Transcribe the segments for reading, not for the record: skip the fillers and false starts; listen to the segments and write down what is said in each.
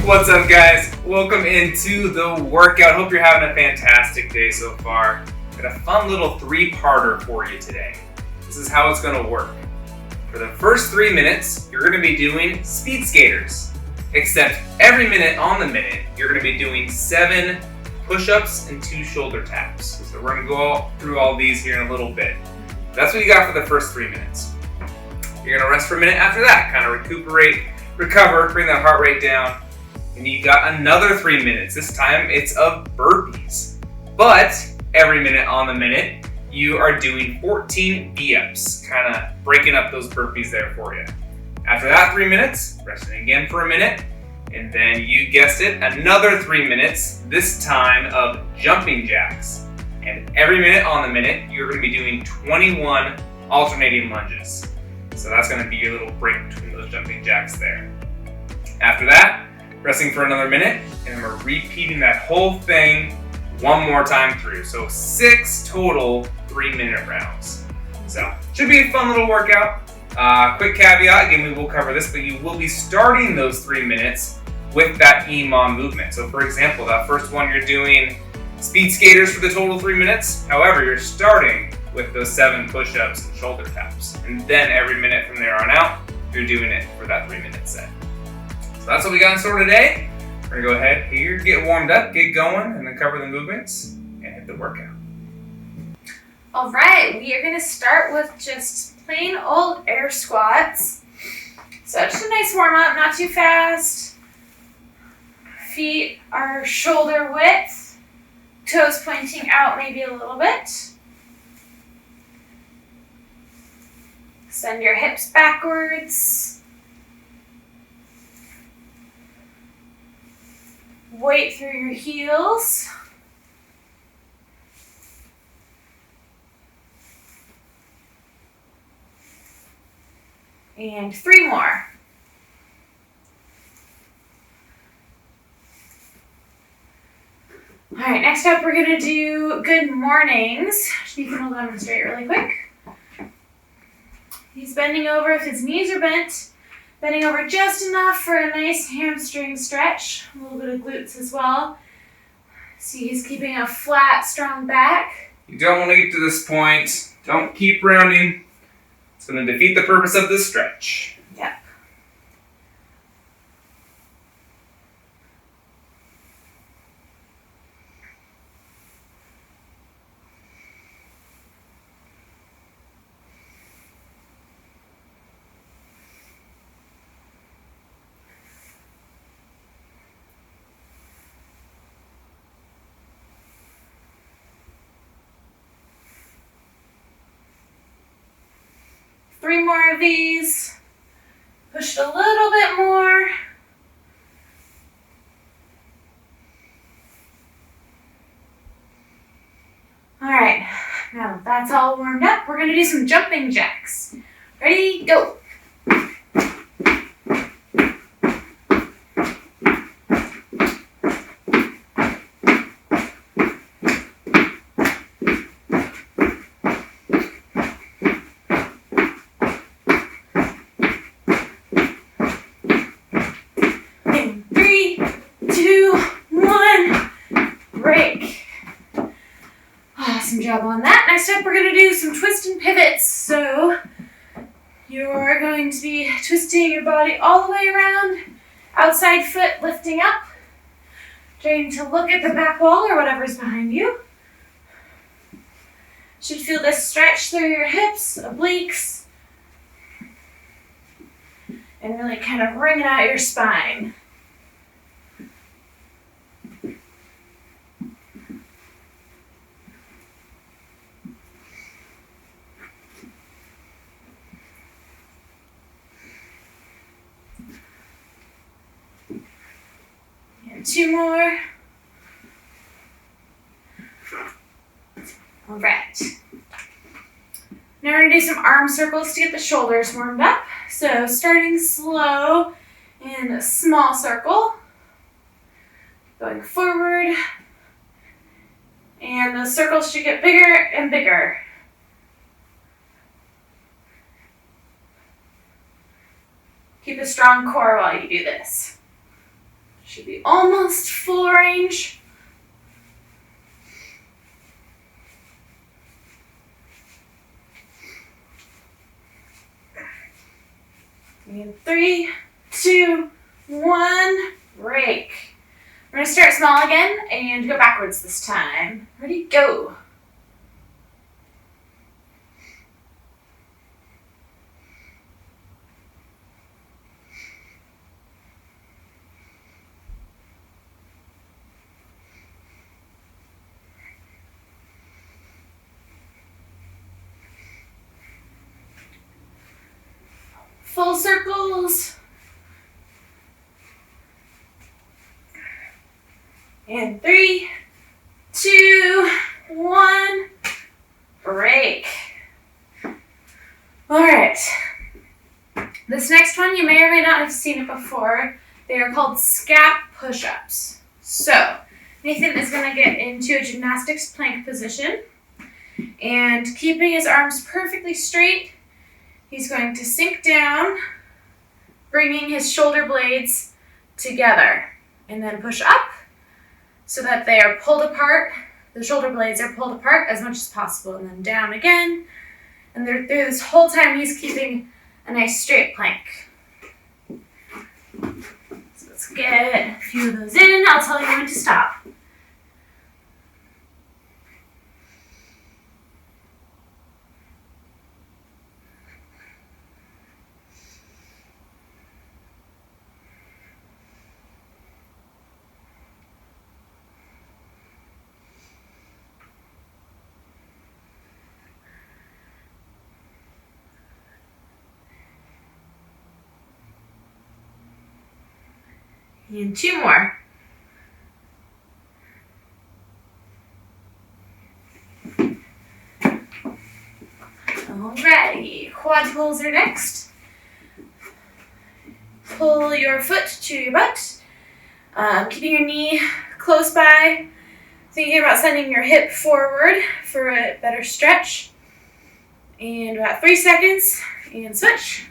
What's up, guys? Welcome into the workout. Hope you're having a fantastic day so far. Got a fun little three-parter for you today. This is how it's going to work. For the first 3 minutes, you're going to be doing speed skaters. Except every minute on the minute, you're going to be doing 7 push-ups and 2 shoulder taps. So we're going to go through all these here in a little bit. That's what you got for the first 3 minutes. You're going to rest for a minute after that, kind of recuperate, recover, bring that heart rate down. And you got another 3 minutes. This time it's of burpees. But every minute on the minute, you are doing 14 V-ups, kind of breaking up those burpees there for you. After that 3 minutes, resting again for a minute, and then you guessed it, another 3 minutes, this time of jumping jacks. And every minute on the minute, you're going to be doing 21 alternating lunges. So that's going to be your little break between those jumping jacks there. After that, resting for another minute, and then we're repeating that whole thing one more time through. So 6 total 3-minute rounds. So should be a fun little workout. Quick caveat, again, we will cover this, but you will be starting those 3 minutes with that EMOM movement. So for example, that first one you're doing speed skaters for the total 3 minutes. However, you're starting with those 7 push-ups and shoulder taps. And then every minute from there on out, you're doing it for that 3-minute set. So that's what we got in store today. We're gonna go ahead here, get warmed up, get going, and then cover the movements and hit the workout. All right, we are gonna start with just plain old air squats. So just a nice warm up, not too fast. Feet are shoulder width, toes pointing out maybe a little bit. Send your hips backwards. Weight through your heels. And 3 more. All right, next up we're gonna do good mornings. You can hold on straight really quick. He's bending over if his knees are bent. Bending over just enough for a nice hamstring stretch. A little bit of glutes as well. See, he's keeping a flat, strong back. You don't want to get to this point. Don't keep rounding. It's going to defeat the purpose of this stretch. Yep. Three more of these. Push it a little bit more. All right, now that's all warmed up. We're gonna do some jumping jacks. Ready, go. Awesome job on that. Next up, we're going to do some twist and pivots. So you're going to be twisting your body all the way around, outside foot lifting up, trying to look at the back wall or whatever's behind you. Should feel this stretch through your hips, obliques, and really kind of wringing out your spine. And 2 more. All right. Now we're going to do some arm circles to get the shoulders warmed up. So starting slow in a small circle, going forward, and the circles should get bigger and bigger. Keep a strong core while you do this. Should be almost full range. And 3, 2, 1, break. We're gonna start small again and go backwards this time. Ready, go. Full circles. And 3, 2, 1, break. All right. This next one, you may or may not have seen it before. They are called Scap Push-Ups. So, Nathan is going to get into a gymnastics plank position. And keeping his arms perfectly straight, he's going to sink down, bringing his shoulder blades together, and then push up so that they are pulled apart. The shoulder blades are pulled apart as much as possible, and then down again. And through this whole time, he's keeping a nice straight plank. So let's get a few of those in. I'll tell you when to stop. And 2 more. Alrighty, quadruples are next. Pull your foot to your butt, keeping your knee close by, thinking about sending your hip forward for a better stretch. And about 3 seconds, and switch.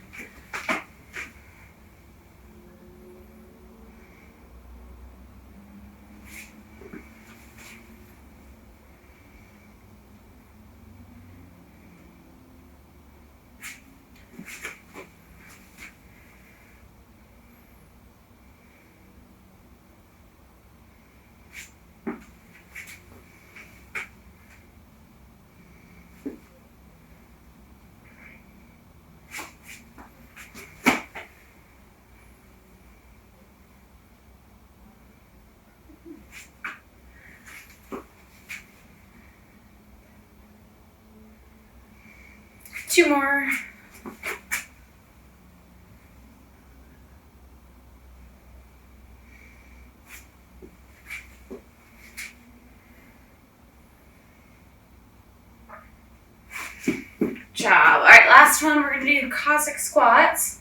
Two more. Good job. All right, last one, we're going to do Cossack Squats,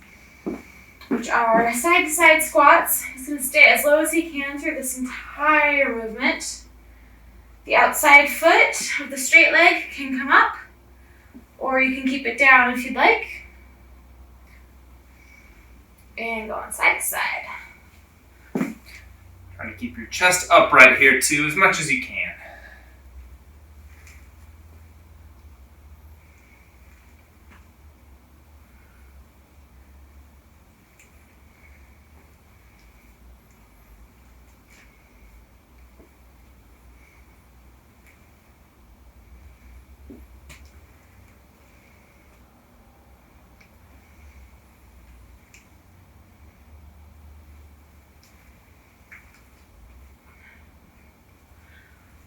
which are side-to-side squats. He's going to stay as low as he can through this entire movement. The outside foot of the straight leg can come up, or you can keep it down if you'd like. And go on side to side. Trying to keep your chest upright here too, as much as you can.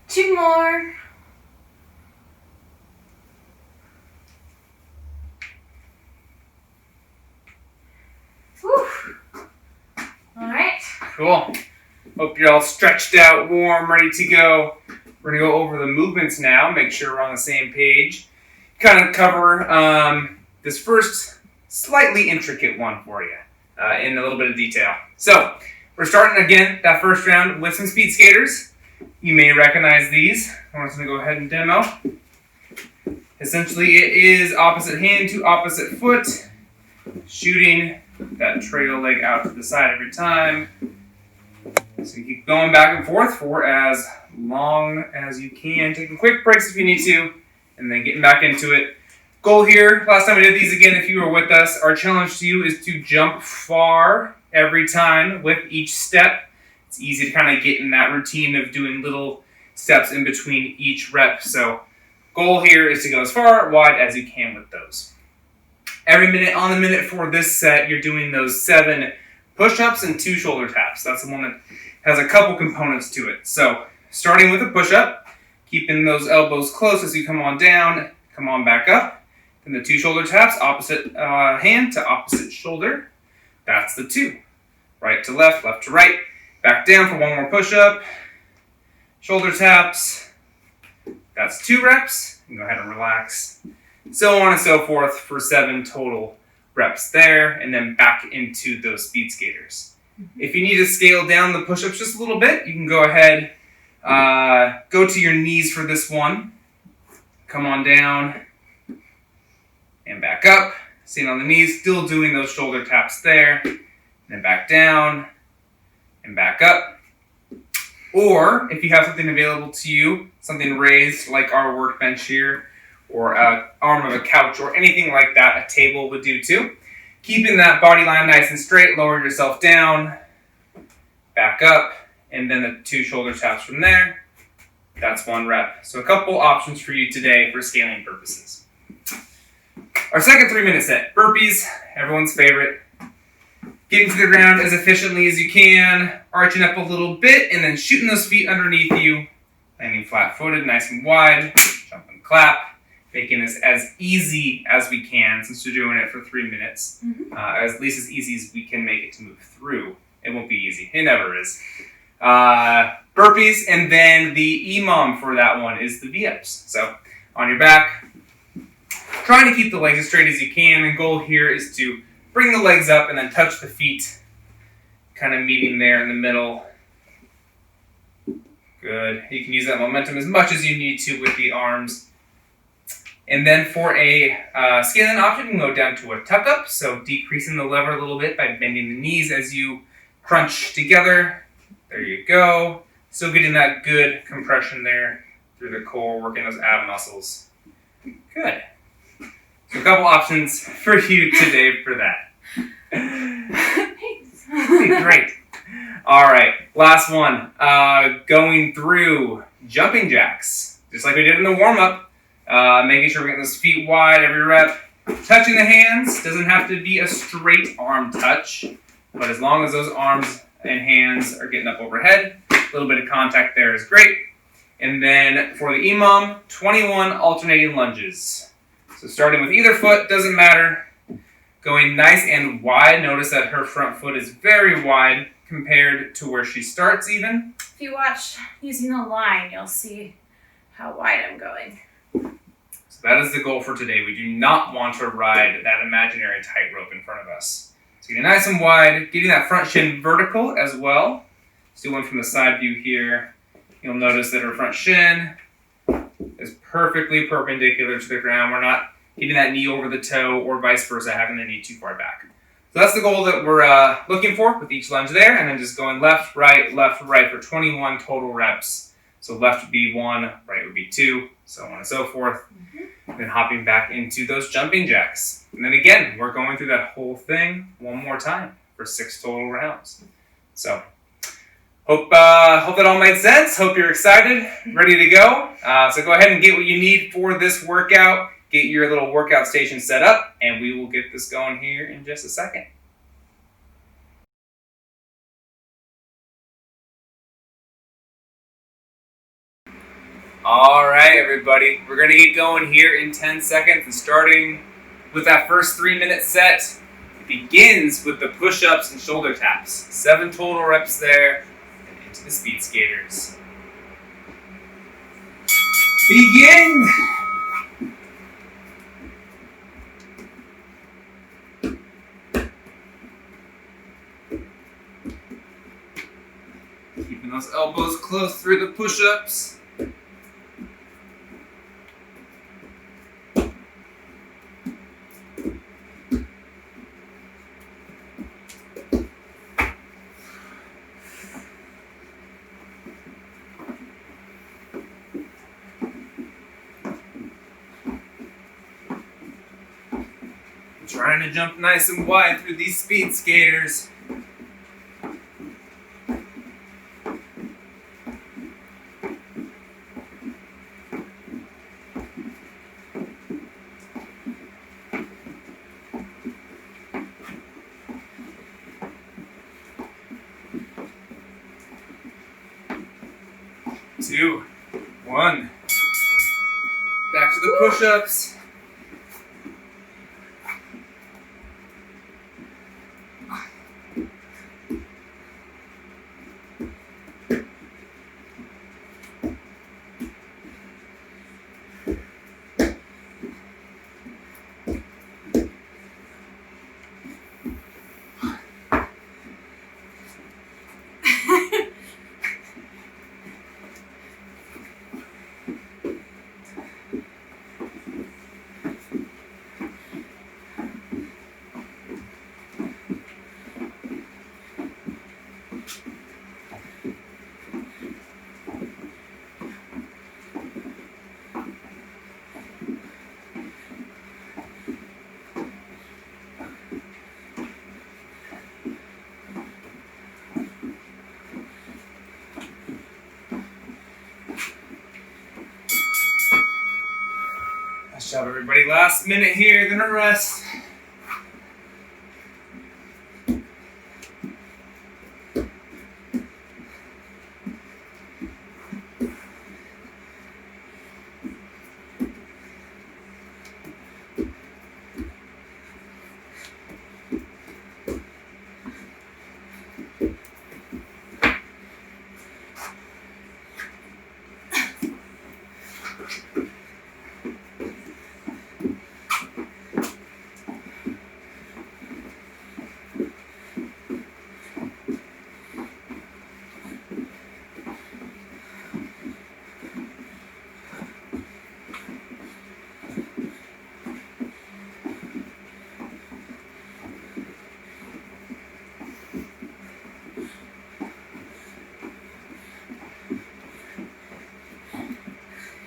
Two more. Whew. All right. Cool. Hope you're all stretched out, warm, ready to go. We're going to go over the movements now, make sure we're on the same page. Kind of cover this first slightly intricate one for you in a little bit of detail. So, we're starting again that first round with some speed skaters. You may recognize these. I'm just going to go ahead and demo. Essentially, it is opposite hand to opposite foot, shooting that trail leg out to the side every time. So you keep going back and forth for as long as you can, taking quick breaks if you need to, and then getting back into it. Goal here, last time we did these again, if you were with us, our challenge to you is to jump far every time with each step. It's easy to kind of get in that routine of doing little steps in between each rep. So goal here is to go as far wide as you can with those. Every minute on the minute for this set, you're doing those 7 push-ups and 2 shoulder taps. That's the one that has a couple components to it. So starting with a push-up, keeping those elbows close as you come on down, come on back up. Then the 2 shoulder taps, opposite hand to opposite shoulder. That's the 2. Right to left to right. Back down for 1 more push-up. Shoulder taps. That's 2 reps. You can go ahead and relax. So on and so forth for 7 total reps there. And then back into those speed skaters. If you need to scale down the push-ups just a little bit, you can go ahead, go to your knees for this one. Come on down. And back up, sitting on the knees, still doing those shoulder taps there. And then back down and back up. Or if you have something available to you, something raised like our workbench here, or an arm of a couch or anything like that, a table would do too. Keeping that body line nice and straight, lower yourself down, back up, and then the 2 shoulder taps from there. That's 1 rep. So a couple options for you today for scaling purposes. Our second 3-minute set, burpees, everyone's favorite. Getting to the ground as efficiently as you can, arching up a little bit, and then shooting those feet underneath you, landing flat-footed, nice and wide, jump and clap, making this as easy as we can since we're doing it for 3 minutes, at least as easy as we can make it to move through. It won't be easy. It never is. Burpees, and then the EMOM for that one is the V-ups. So on your back, trying to keep the legs as straight as you can. The goal here is to bring the legs up and then touch the feet, kind of meeting there in the middle. Good. You can use that momentum as much as you need to with the arms. And then for a scaling option, you can go down to a tuck up, so decreasing the lever a little bit by bending the knees as you crunch together. There you go. Still getting that good compression there through the core, working those ab muscles. Good. So a couple options for you today for that. Thanks. Great. All right, last one. Going through jumping jacks, just like we did in the warm-up. Making sure we're getting those feet wide every rep. Touching the hands. Doesn't have to be a straight arm touch, but as long as those arms and hands are getting up overhead, a little bit of contact there is great. And then for the EMOM, 21 alternating lunges. So starting with either foot, doesn't matter. Going nice and wide. Notice that her front foot is very wide compared to where she starts even. If you watch using the line, you'll see how wide I'm going. So that is the goal for today. We do not want to ride that imaginary tightrope in front of us. So getting nice and wide, getting that front shin vertical as well. Let's do one from the side view here. You'll notice that her front shin is perfectly perpendicular to the ground. We're not getting that knee over the toe or vice versa, having the knee too far back. So that's the goal that we're looking for with each lunge there, and then just going left, right for 21 total reps. So left would be 1, right would be 2, so on and so forth. Then hopping back into those jumping jacks. And then again, we're going through that whole thing 1 more time for 6 total rounds. So hope that all made sense. Hope you're excited, ready to go. So go ahead and get what you need for this workout. Get your little workout station set up, and we will get this going here in just a second. All right, everybody. We're going to get going here in 10 seconds, and starting with that first 3-minute set. It begins with the push-ups and shoulder taps. 7 total reps there, and into the speed skaters. Begin! Keeping those elbows close through the push-ups. Trying to jump nice and wide through these speed skaters. Two, one. Back to the push-ups. Nice job, everybody. Last minute here, gonna rest.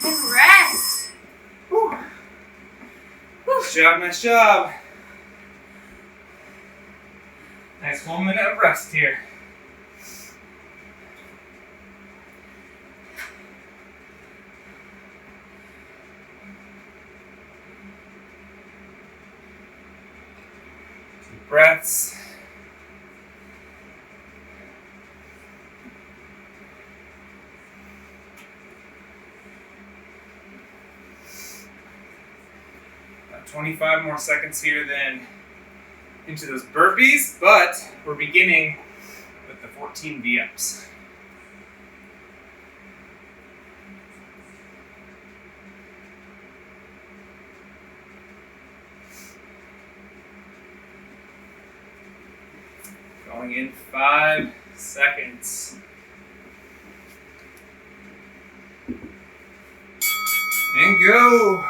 And rest. Whew. Nice job, nice job. Nice 1 minute of rest here. Deep breaths. About 25 more seconds here, then into those burpees, but we're beginning with the 14 V-ups. Going in 5 seconds. And go.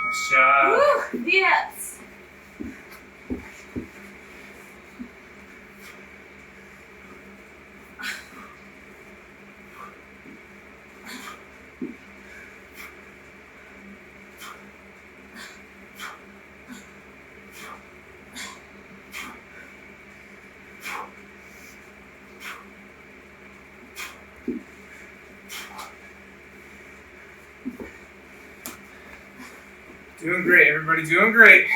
Nice job. Woo! Yes. Doing great, everybody, doing great.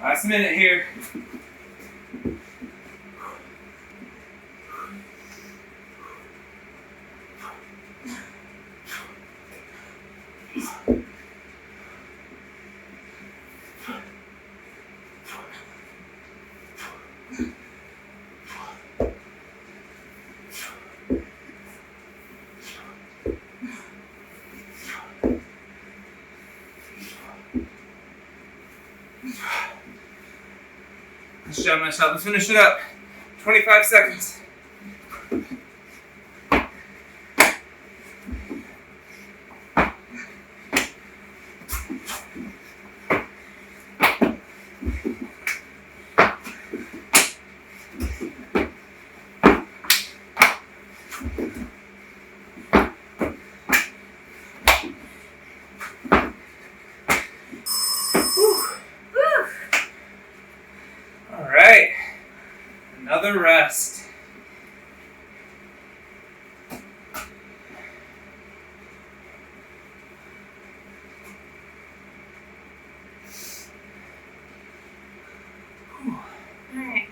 Last minute here. Nice job, nice job. Let's finish it up. 25 seconds. Another rest. Alright.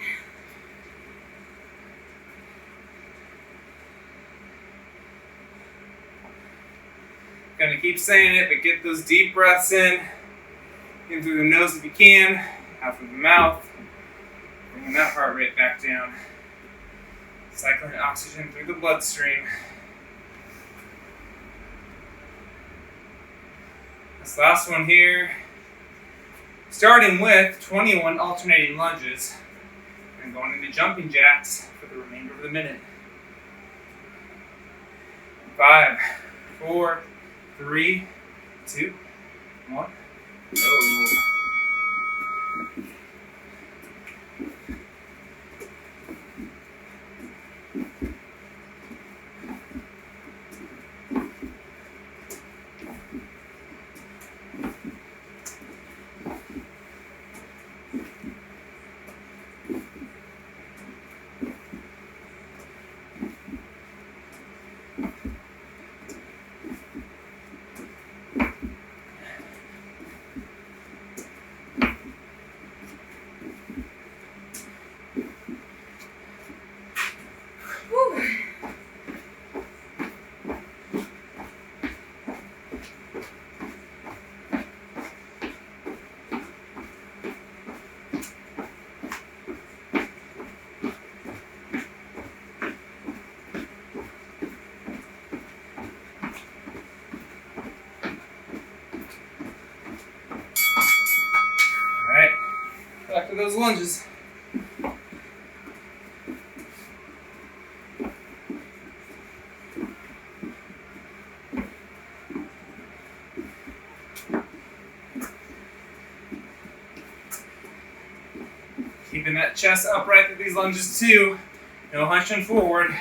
Gonna keep saying it, but get those deep breaths in through the nose if you can, out through the mouth. Bringing that heart rate back down. Cycling oxygen through the bloodstream. This last one here, starting with 21 alternating lunges and going into jumping jacks for the remainder of the minute. 5, 4, 3, 2, 1, go. Back to those lunges. Keeping that chest upright through these lunges too. No hunching forward.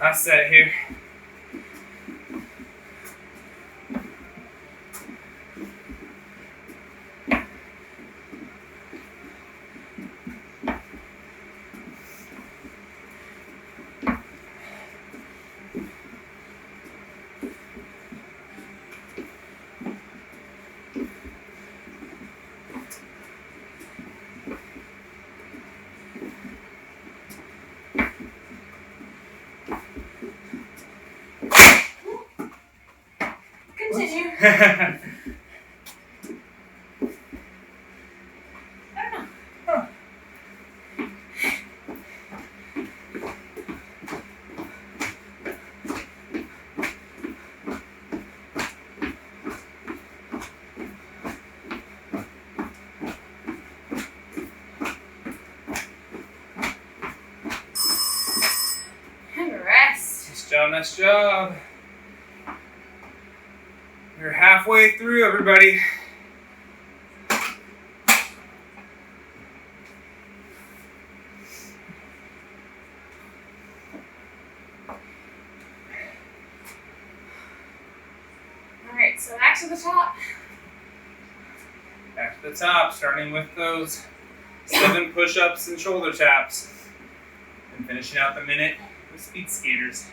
Last set here. Continue. Nice job. You're halfway through, everybody. Alright, so back to the top. Back to the top, starting with those 7 push-ups and shoulder taps. And finishing out the minute with speed skaters.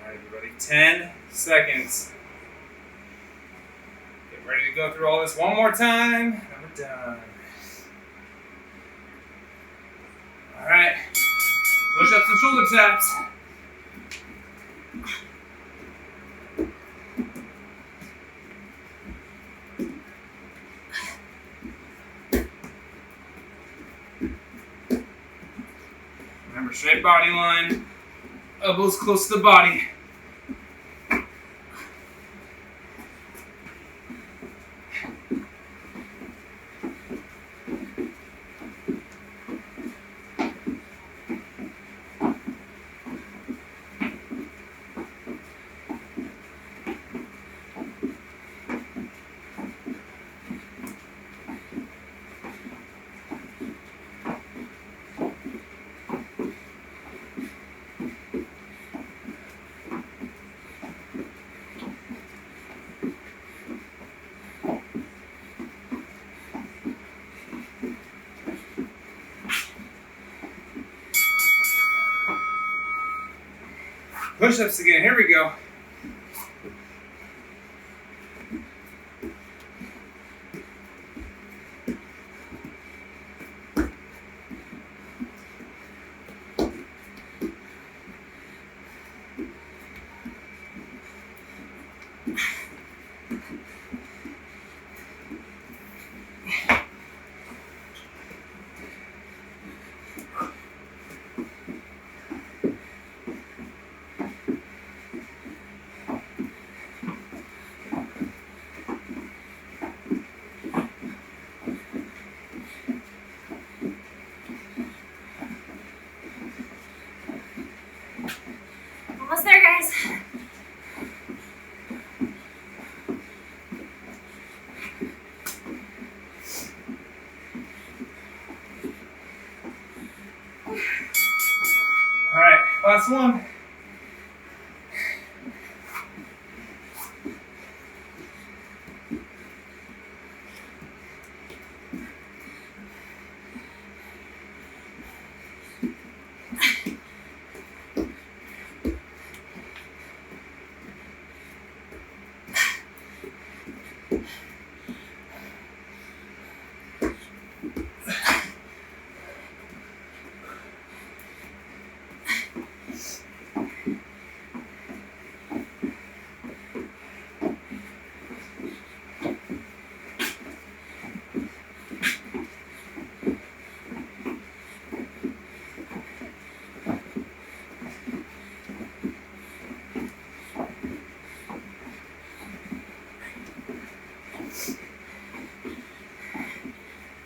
Alright, everybody, 10 seconds. Get ready to go through all this one more time, and we're done. Alright, push-ups and shoulder taps. Remember, straight body line, elbows close to the body. Push-ups again, here we go. Almost there, guys. All right, last one.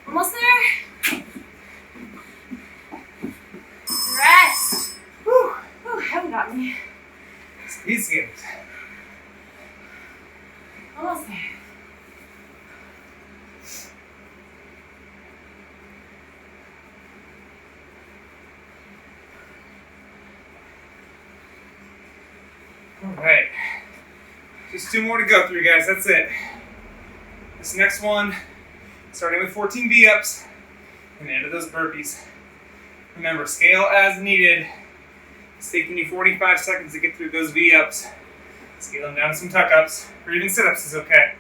Almost there. Rest. Whew. Whew, haven't got me. Speed skaters. Almost there. All right, just 2 more to go through, guys. That's it. This next one, starting with 14 V-ups and into those burpees. Remember, scale as needed. It's taking you 45 seconds to get through those V-ups. Scale them down to some tuck-ups, or even sit-ups is okay.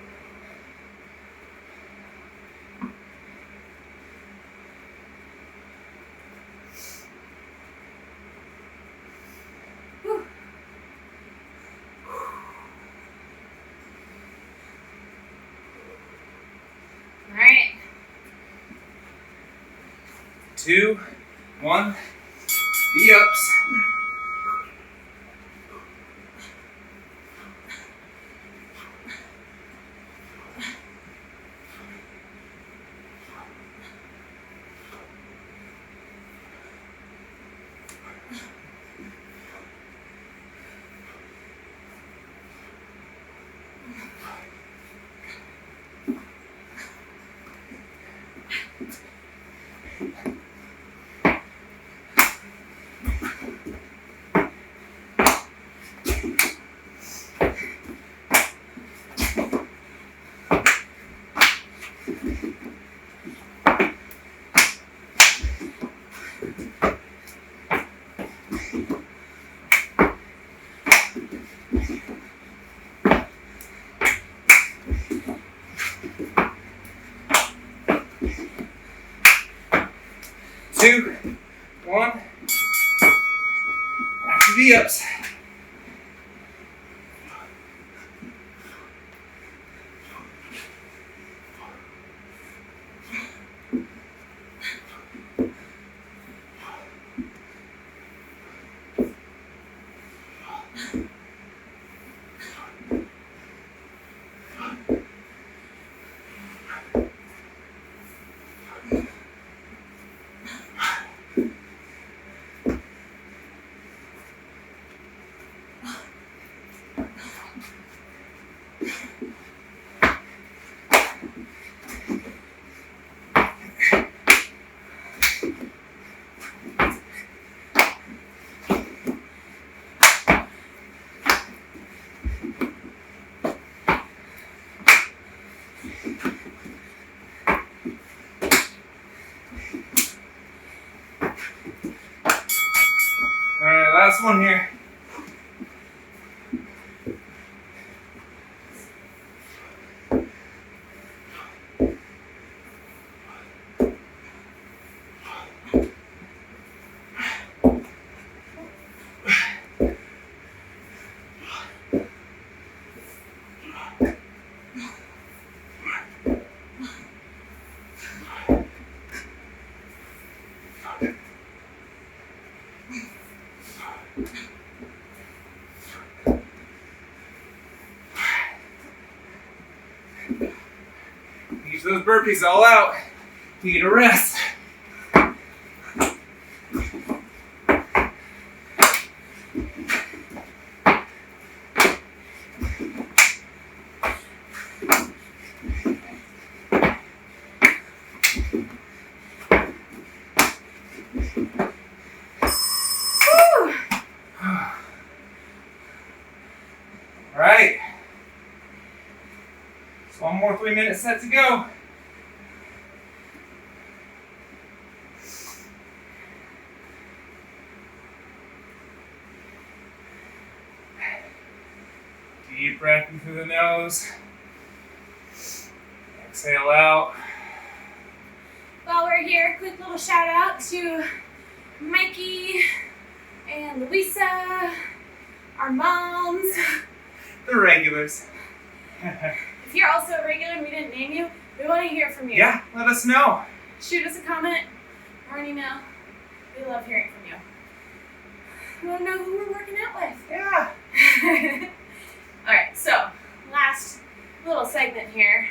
Alright. 2, 1, V-ups. 2, 1. Back to V-ups. Last one here. Use those burpees all out. You need a rest. All right. So one more 3-minute set to go. Deep breath in through the nose. Exhale out. While we're here, quick little shout out to Mikey and Louisa, our moms. The regulars. If you're also a regular and we didn't name you, we want to hear from you. Yeah, let us know. Shoot us a comment or an email. We love hearing from you. We want to know who we're working out with. Yeah. Alright, so last little segment here.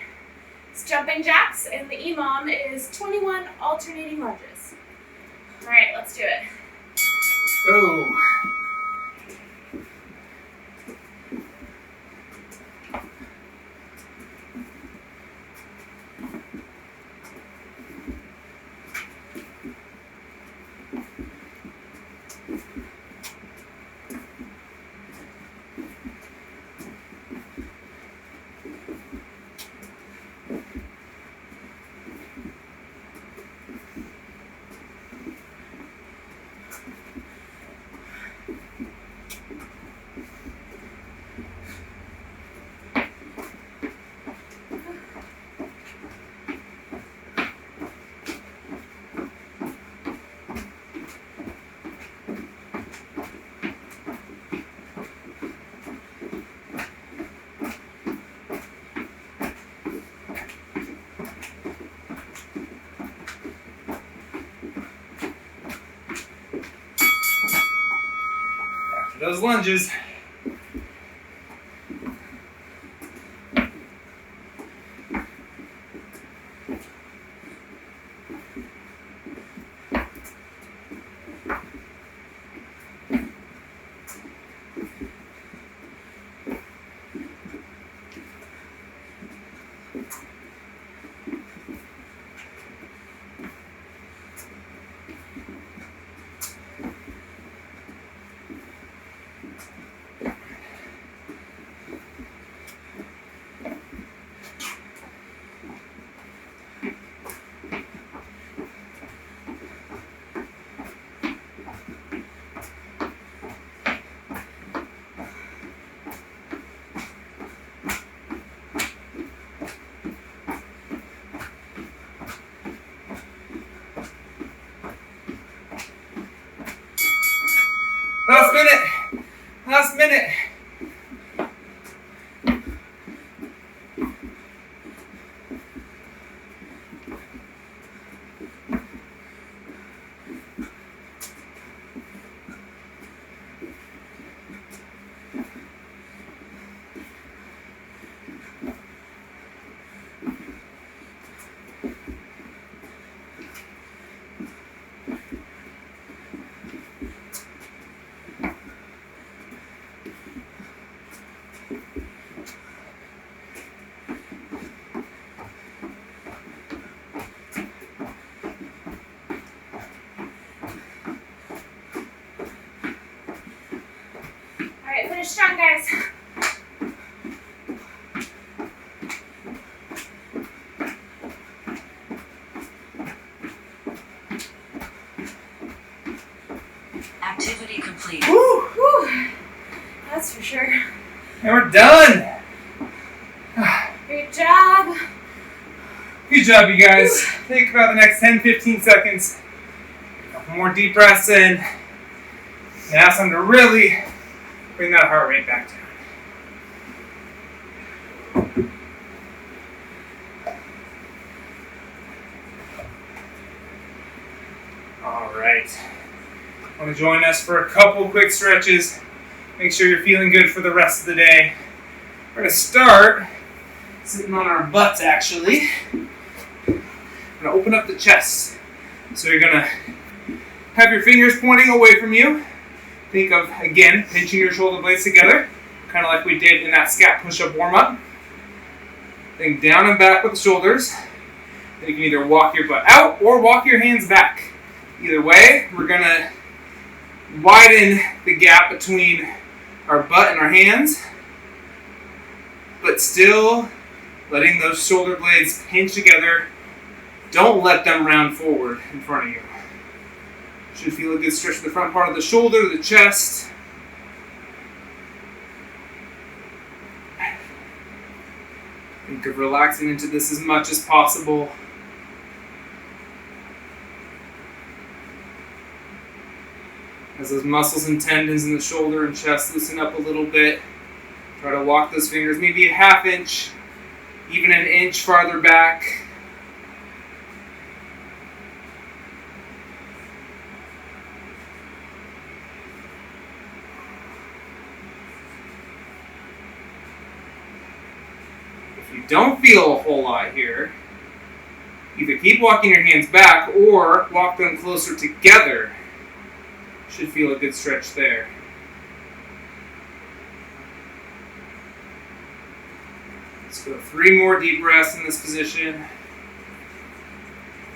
It's jumping jacks, and the EMOM is 21 alternating lunges. Alright, let's do it. Go. Those lunges. guys. Activity complete. Woo! Whew. That's for sure. And we're done. Great job. Good job, you guys. Think about the next 10-15 seconds. A couple more deep breaths in. Now it's time to really bring that heart rate back down. All right. Want to join us for a couple quick stretches. Make sure you're feeling good for the rest of the day. We're going to start sitting on our butts, actually. I'm going to open up the chest. So you're going to have your fingers pointing away from you. Think of, again, pinching your shoulder blades together, kind of like we did in that Scap Push-Up warm-up. Think down and back with the shoulders. Then you can either walk your butt out or walk your hands back. Either way, we're going to widen the gap between our butt and our hands, but still letting those shoulder blades pinch together. Don't let them round forward in front of you. Should feel a good stretch to the front part of the shoulder, the chest. Think of relaxing into this as much as possible. As those muscles and tendons in the shoulder and chest loosen up a little bit, try to walk those fingers maybe a half inch, even an inch farther back. If you don't feel a whole lot here, either keep walking your hands back or walk them closer together. Should feel a good stretch there. Let's go 3 more deep breaths in this position.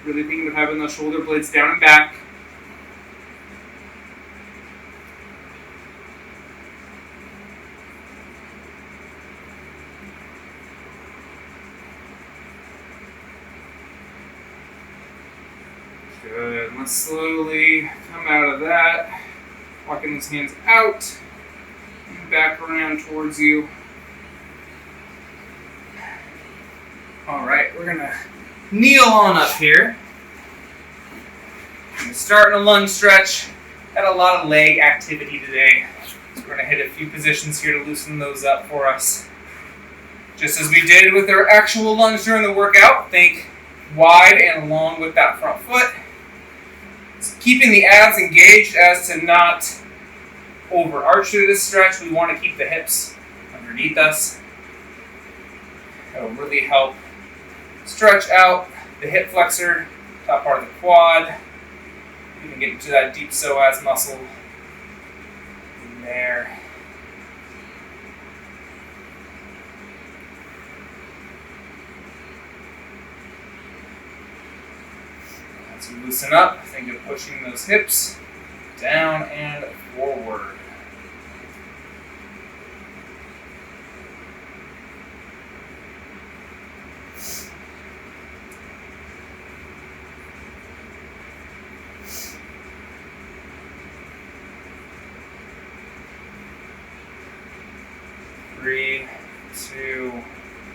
Really thinking of having those shoulder blades down and back. Good. Let's slowly come out of that. Walking those hands out and back around towards you. All right, we're gonna kneel on up here. I'm gonna start in a lunge stretch. Got a lot of leg activity today, so we're gonna hit a few positions here to loosen those up for us. Just as we did with our actual lunge during the workout, think wide and long with that front foot. Keeping the abs engaged as to not overarch through this stretch. We want to keep the hips underneath us. That will really help stretch out the hip flexor, top part of the quad. You can get into that deep psoas muscle in there. As you loosen up, think of pushing those hips down and forward. Three, two,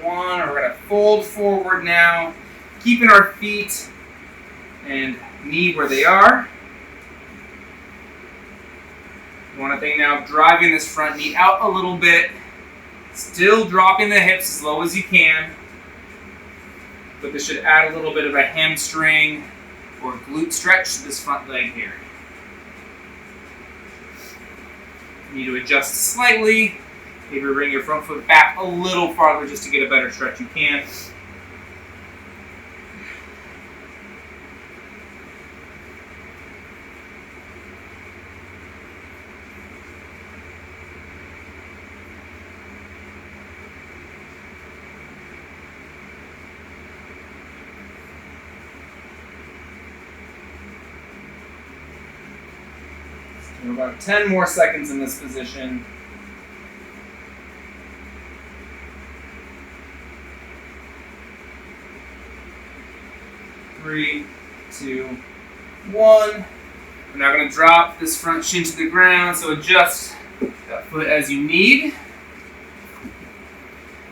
one. We're going to fold forward now, keeping our feet and knee where they are. You want to think now of driving this front knee out a little bit, still dropping the hips as low as you can, but this should add a little bit of a hamstring or glute stretch to this front leg here. You need to adjust slightly, maybe bring your front foot back a little farther just to get a better stretch. You can. About 10 more seconds in this position. 3, 2, 1. We're now going to drop this front shin to the ground, so adjust that foot as you need.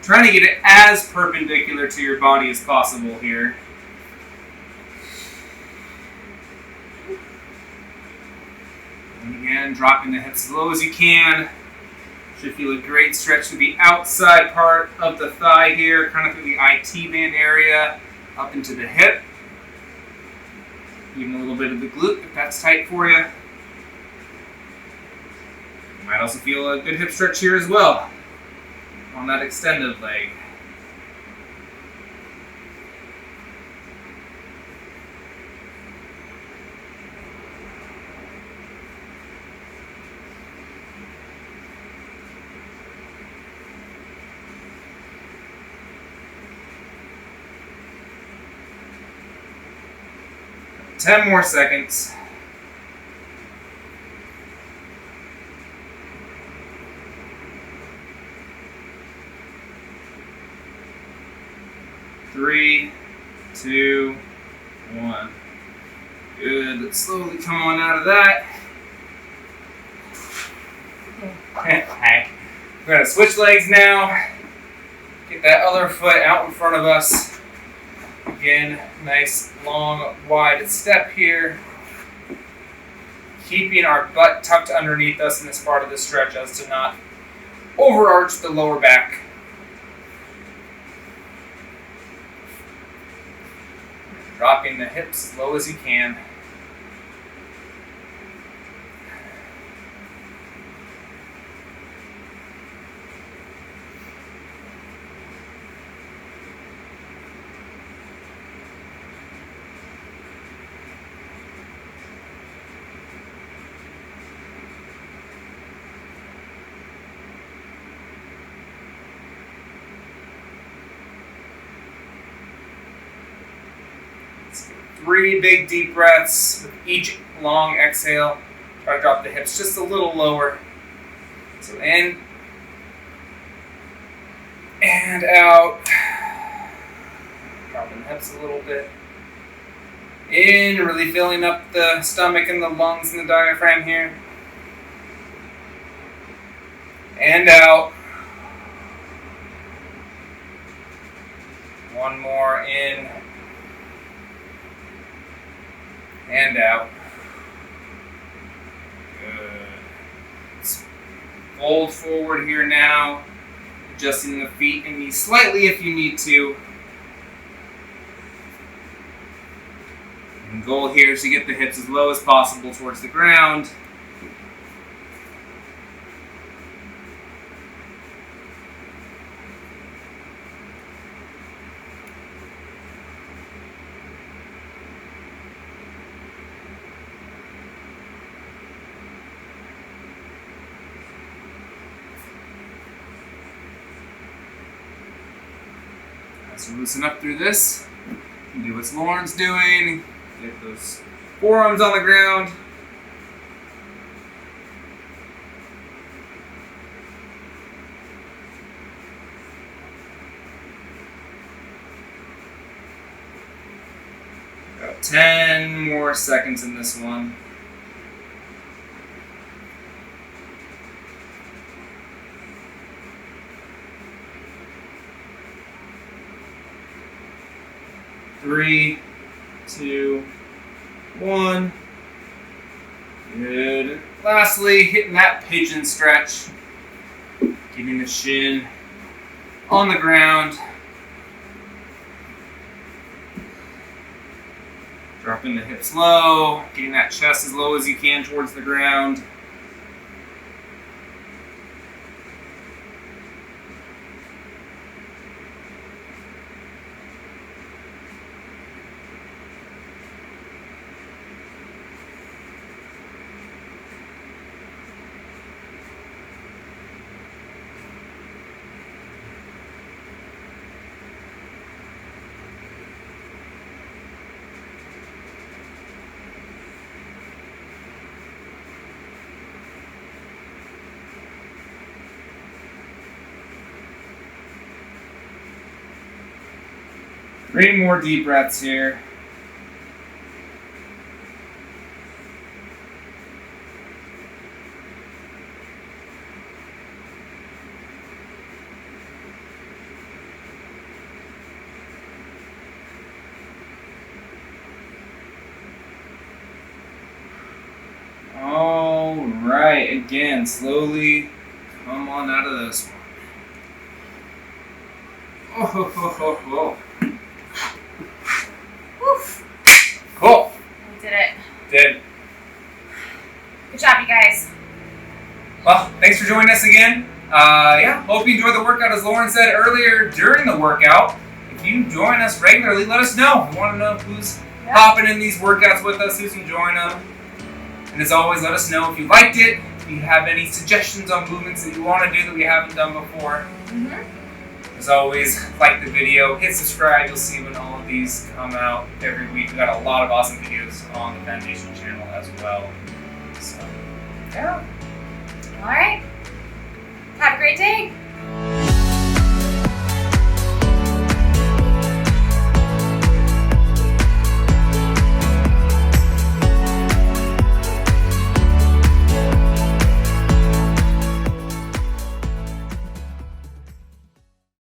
Trying to get it as perpendicular to your body as possible here. And again, dropping the hips as low as you can. Should feel a great stretch through the outside part of the thigh here, kind of through the IT band area, up into the hip. Even a little bit of the glute if that's tight for you. You might also feel a good hip stretch here as well on that extended leg. Ten more seconds. Three, 2, 1. Good. Let's slowly come on out of that. Okay. We're going to switch legs now. Get that other foot out in front of us. Again, nice, long, wide step here. Keeping our butt tucked underneath us in this part of the stretch as to not overarch the lower back. Dropping the hips as low as you can. Three big deep breaths with each long exhale. Try to drop the hips just a little lower. So in and out. Dropping the hips a little bit. In, really filling up the stomach and the lungs and the diaphragm here. And out. One more in. And out. Good. Let's fold forward here now. Adjusting the feet and knees slightly if you need to. And the goal here is to get the hips as low as possible towards the ground. So loosen up through this. Do what Lauren's doing. Get those forearms on the ground. About 10 more seconds in this one. Three, 2, 1. Good. Lastly, hitting that pigeon stretch. Getting the shin on the ground. Dropping the hips low. Getting that chest as low as you can towards the ground. Three more deep breaths here. Alright, again, slowly come on out of this one. Oh, ho, ho, ho, ho. Woof. Cool. We did it. Did. Good job, you guys. Well, thanks for joining us again. Hope you enjoyed the workout. As Lauren said earlier during the workout, if you join us regularly, let us know. We want to know who's hopping in these workouts with us, who's enjoying them. And as always, let us know if you liked it, if you have any suggestions on movements that you want to do that we haven't done before. As always, like the video, hit subscribe. You'll see when all of these come out every week. We've got a lot of awesome videos on the Foundation channel as well. So, yeah. All right. Have a great day.